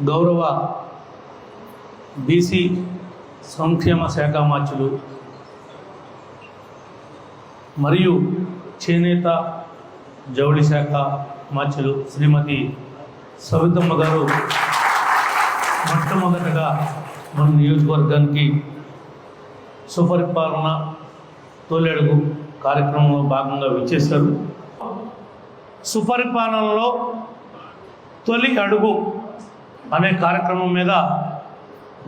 గౌరవ బీసీ సంక్షేమ శాఖ మార్చులు మరియు చేనేత జౌళి శాఖ మార్చులు శ్రీమతి సవితమ్మ గారు మొట్టమొదటగా మన నియోజకవర్గానికి సుపరిపాలన తొలి అడుగు కార్యక్రమంలో భాగంగా విచ్చేశారు. సుపరిపాలనలో తొలి అడుగు అనే కార్యక్రమం మీద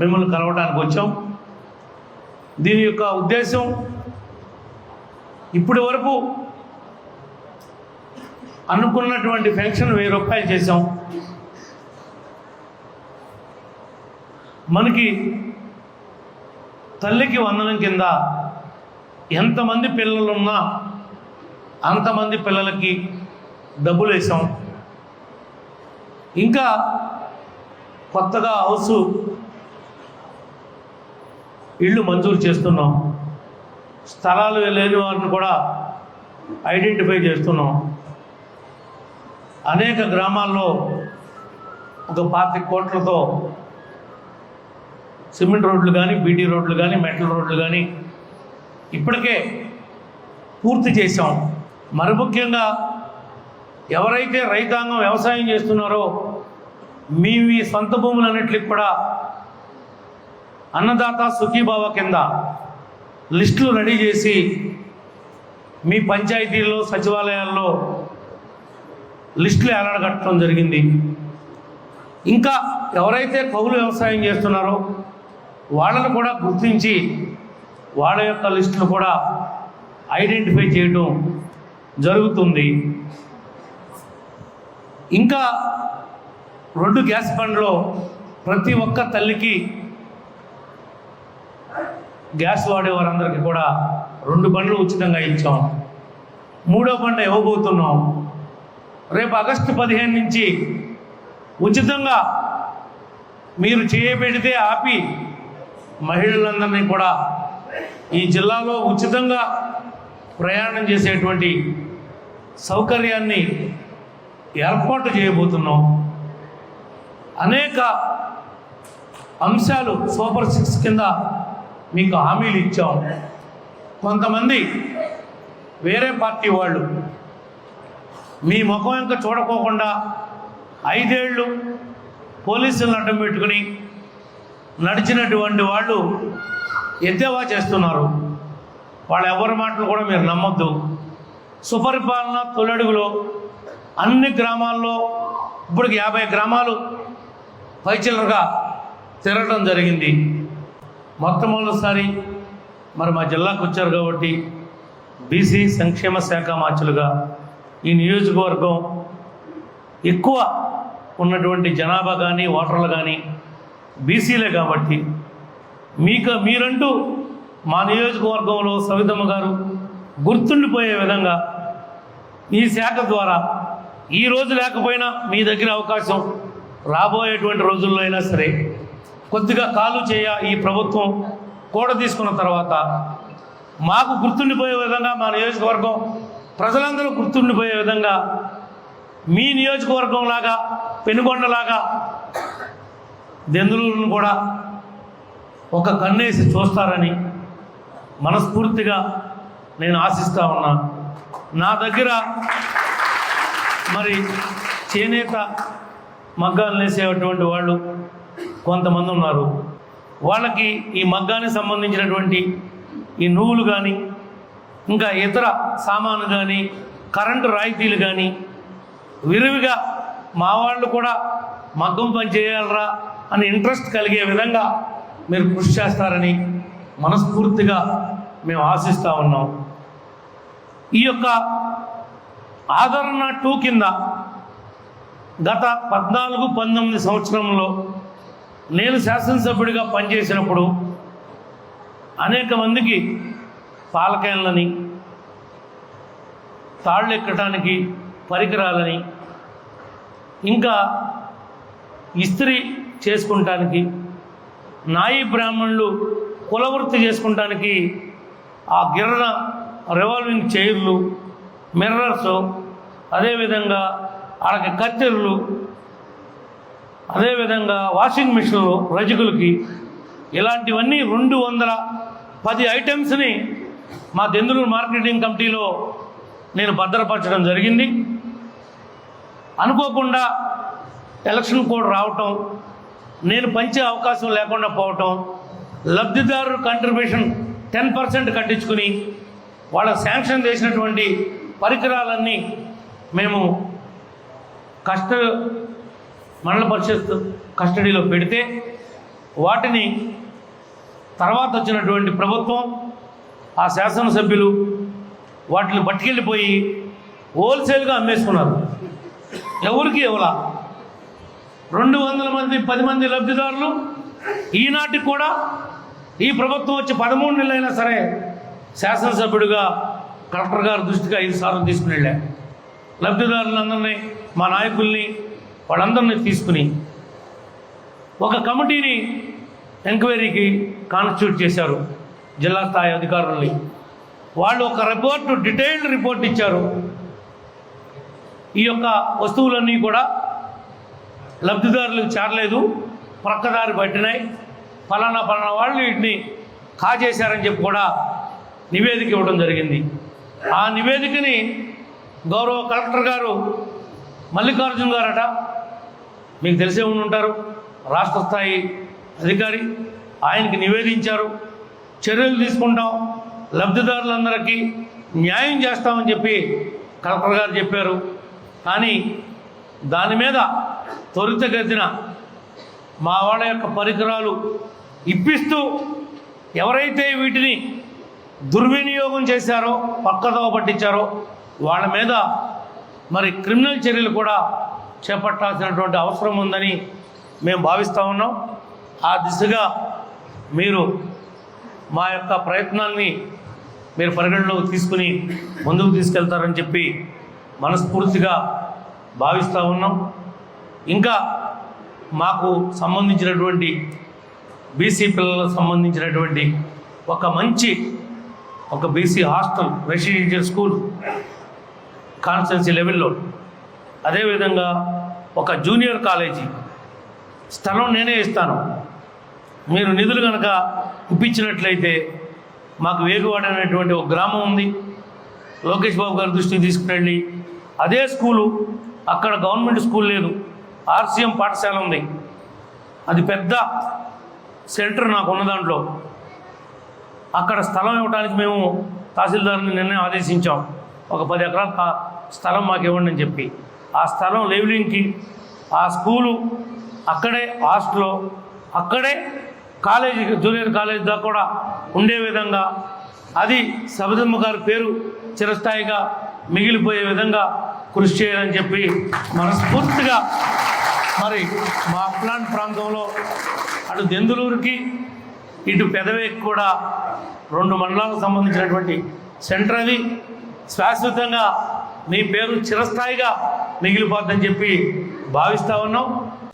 మిమ్మల్ని కలవడానికి వచ్చాం. దీని యొక్క ఉద్దేశం ఇప్పటి వరకు అనుకున్నటువంటి పెన్షన్ 1000 రూపాయలు చేశాం. మనకి తల్లికి వందనం కింద ఎంతమంది పిల్లలున్నా అంతమంది పిల్లలకి డబ్బులు వేసాం. ఇంకా కొత్తగా ఇళ్ళు మంజూరు చేస్తున్నాం. స్థలాలు లేని వారిని కూడా ఐడెంటిఫై చేస్తున్నాం. అనేక గ్రామాల్లో ఒక 25 కోట్లతో సిమెంట్ రోడ్లు కానీ, బీటీ రోడ్లు కానీ, మెటల్ రోడ్లు కానీ ఇప్పటికే పూర్తి చేశాం. మరి ముఖ్యంగా ఎవరైతే రైతాంగం వ్యవసాయం చేస్తున్నారో మీ సొంత భూములన్నింటికి కూడా అన్నదాత సుఖీభావ కింద లిస్టులు రెడీ చేసి మీ పంచాయతీల్లో, సచివాలయాల్లో లిస్టులు ఏలాడగట్టడం జరిగింది. ఇంకా ఎవరైతే కౌలు వ్యవసాయం చేస్తున్నారో వాళ్ళను కూడా గుర్తించి వాళ్ళ యొక్క లిస్టులు కూడా ఐడెంటిఫై చేయడం జరుగుతుంది. ఇంకా 2 గ్యాస్ బండ్లో ప్రతి ఒక్క తల్లికి గ్యాస్ వాడే వారందరికీ కూడా 2 బండ్లు ఉచితంగా ఇచ్చాం. 3వ బండ ఇవ్వబోతున్నాం. రేపు ఆగస్టు 15 నుంచి ఉచితంగా మీరు చేయబెడితే ఆపి మహిళలందరినీ కూడా ఈ జిల్లాలో ఉచితంగా ప్రయాణం చేసేటువంటి సౌకర్యాన్ని ఏర్పాటు చేయబోతున్నాం. అనేక అంశాలు సూపర్ 6 కింద మీకు హామీలు ఇచ్చాం. కొంతమంది వేరే పార్టీ వాళ్ళు మీ ముఖం ఇంకా చూడకోకుండా 5 ఏళ్ళు పోలీసులను అడ్డం పెట్టుకుని నడిచినటువంటి వాళ్ళు ఎద్దేవా చేస్తున్నారు. వాళ్ళ ఎవరి మాటలు కూడా మీరు నమ్మొద్దు. సుపరిపాలన తొలడుగులో అన్ని గ్రామాల్లో ఇప్పటికి 50 గ్రామాలు పైచిల్లరగా తిరగడం జరిగింది. మొట్టమొదటిసారి మరి మా జిల్లాకు వచ్చారు కాబట్టి బీసీ సంక్షేమ శాఖ మార్చులుగా ఈ నియోజకవర్గం ఎక్కువ ఉన్నటువంటి జనాభా కానీ, ఓటర్లు కానీ బీసీలే కాబట్టి మీరంటూ మా నియోజకవర్గంలో సవితమ్మ గారు గుర్తుండిపోయే విధంగా ఈ శాఖ ద్వారా ఈ రోజు లేకపోయినా మీ దగ్గర అవకాశం రాబోయేటువంటి రోజుల్లో అయినా సరే కొద్దిగా కాలు చేయ ఈ ప్రభుత్వం కూడ తీసుకున్న తర్వాత మాకు గుర్తుండిపోయే విధంగా, మా నియోజకవర్గం ప్రజలందరూ గుర్తుండిపోయే విధంగా మీ నియోజకవర్గం లాగా, పెనుగొండలాగా దెందులూరును కూడా ఒక కన్నేసి చూస్తారని మనస్ఫూర్తిగా నేను ఆశిస్తూ ఉన్నా. నా దగ్గర మరి చేనేత మగ్గాలు నేసేటువంటి వాళ్ళు కొంతమంది ఉన్నారు. వాళ్ళకి ఈ మగ్గానికి సంబంధించినటువంటి ఈ నువ్వులు కానీ, ఇంకా ఇతర సామాను కానీ, కరెంటు రాయితీలు కానీ విరివిగా మా వాళ్ళు కూడా మగ్గం పని చేయాలరా అని ఇంట్రెస్ట్ కలిగే విధంగా మీరు కృషి చేస్తారని మనస్ఫూర్తిగా మేము ఆశిస్తూ ఉన్నాం. ఈ యొక్క ఆదరణ 2 కింద గత 14-19 సంవత్సరంలో నేను శాసనసభ్యుడిగా పనిచేసినప్పుడు అనేక మందికి పాలకాయలని, తాళ్ళు ఎక్కడానికి పరికరాలని, ఇంకా ఇస్త్రీ చేసుకుంటానికి, నాయి బ్రాహ్మణులు కులవృత్తి చేసుకుంటానికి ఆ గిర్ర రివాల్వింగ్ చైర్లు, మిర్రర్స్, అదేవిధంగా వాళ్ళకి కత్తెరలు అదేవిధంగా వాషింగ్ మిషన్లు రజకులకి, ఇలాంటివన్నీ 210 ఐటమ్స్ని మా దెందులూరు మార్కెటింగ్ కమిటీలో నేను భద్రపరచడం జరిగింది. అనుకోకుండా ఎలక్షన్ కోడ్ రావటం, నేను పంచే అవకాశం లేకుండా పోవటం, లబ్ధిదారుల కంట్రిబ్యూషన్ 10% కట్టించుకుని వాళ్ళ శాంక్షన్ చేసినటువంటి పరికరాలన్నీ మేము మండల పరిషత్ కస్టడీలో పెడితే వాటిని తర్వాత వచ్చినటువంటి ప్రభుత్వం, ఆ శాసనసభ్యులు వాటిని పట్టుకెళ్ళిపోయి హోల్సేల్గా అమ్మేసుకున్నారు. ఎవరికి ఇవ్వాల 200 మంది 10 మంది లబ్ధిదారులు ఈనాటికి కూడా ఈ ప్రభుత్వం వచ్చి 13 నెలలైనా సరే శాసనసభ్యుడిగా కలెక్టర్ గారి దృష్టికి 5 సార్లు తీసుకుని వెళ్ళా. లబ్ధిదారులందరినీ, మా నాయకుల్ని, వాళ్ళందరినీ తీసుకుని ఒక కమిటీని ఎంక్వైరీకి కాన్స్టిట్యూట్ చేశారు జిల్లా స్థాయి అధికారులని. వాళ్ళు ఒక రిపోర్టు, డీటెయిల్డ్ రిపోర్ట్ ఇచ్చారు. ఈ యొక్క వస్తువులన్నీ కూడా లబ్ధిదారులకు చేరలేదు, ప్రక్కదారి పట్టినాయి, ఫలానా వాళ్ళు వీటిని కాజేశారని చెప్పి కూడా నివేదిక ఇవ్వడం జరిగింది. ఆ నివేదికని గౌరవ కలెక్టర్ గారు మల్లికార్జున్ గారట, మీకు తెలిసే ఉంటారు, రాష్ట్ర స్థాయి అధికారి, ఆయనకి నివేదించారు. చర్యలు తీసుకుంటాం, లబ్ధిదారులందరికీ న్యాయం చేస్తామని చెప్పి కలెక్టర్ గారు చెప్పారు. కానీ దాని మీద త్వరితగతిన మా వాళ్ళ యొక్క పరికరాలు ఇప్పిస్తూ ఎవరైతే వీటిని దుర్వినియోగం చేశారో, పక్కదోవ పట్టించారో వాళ్ళ మీద మరి క్రిమినల్ చర్యలు కూడా చేపట్టాల్సినటువంటి అవసరం ఉందని మేము భావిస్తూ ఉన్నాం. ఆ దిశగా మీరు మా యొక్క ప్రయత్నాల్ని మీరు పరిగణలోకి తీసుకుని ముందుకు తీసుకెళ్తారని చెప్పి మనస్ఫూర్తిగా భావిస్తూ ఉన్నాం. ఇంకా మాకు సంబంధించినటువంటి బీసీ పిల్లలకు సంబంధించినటువంటి ఒక BC hostel, residential school constituency లెవెల్లో, అదేవిధంగా ఒక జూనియర్ కాలేజీ స్థలం నేనే ఇస్తాను. మీరు నిధులు కనుక ఇప్పించినట్లయితే మాకు వేగువాడ అనేటువంటి ఒక గ్రామం ఉంది, లోకేష్ బాబు గారి దృష్టికి తీసుకుని అదే స్కూలు, అక్కడ గవర్నమెంట్ స్కూల్ లేదు, ఆర్సీఎం పాఠశాల ఉంది. అది పెద్ద సెంటర్ నాకు ఉన్న దాంట్లో. అక్కడ స్థలం ఇవ్వడానికి మేము తహసీల్దార్ని నిన్నే ఆదేశించాం. ఒక 10 ఎకరాల స్థలం మాకు ఇవ్వండి అని చెప్పి. ఆ స్థలం లెవెలింగ్కి, ఆ స్కూలు అక్కడే, హాస్టల్లో అక్కడే, కాలేజీ జూనియర్ కాలేజీ దాకా కూడా ఉండే విధంగా, అది సబితమ్మ గారి పేరు చిరస్థాయిగా మిగిలిపోయే విధంగా కృషి చేయాలని చెప్పి మనస్ఫూర్తిగా మరి మా అప్లాంట్ ప్రాంతంలో అటు దెందులూరుకి ఇటు పెదవేకి కూడా 2 మండలాలకు సంబంధించినటువంటి సెంటర్ అది శాశ్వతంగా మీ పేరు చిరస్థాయిగా మిగిలిపోద్దని చెప్పి భావిస్తూ ఉన్నాం.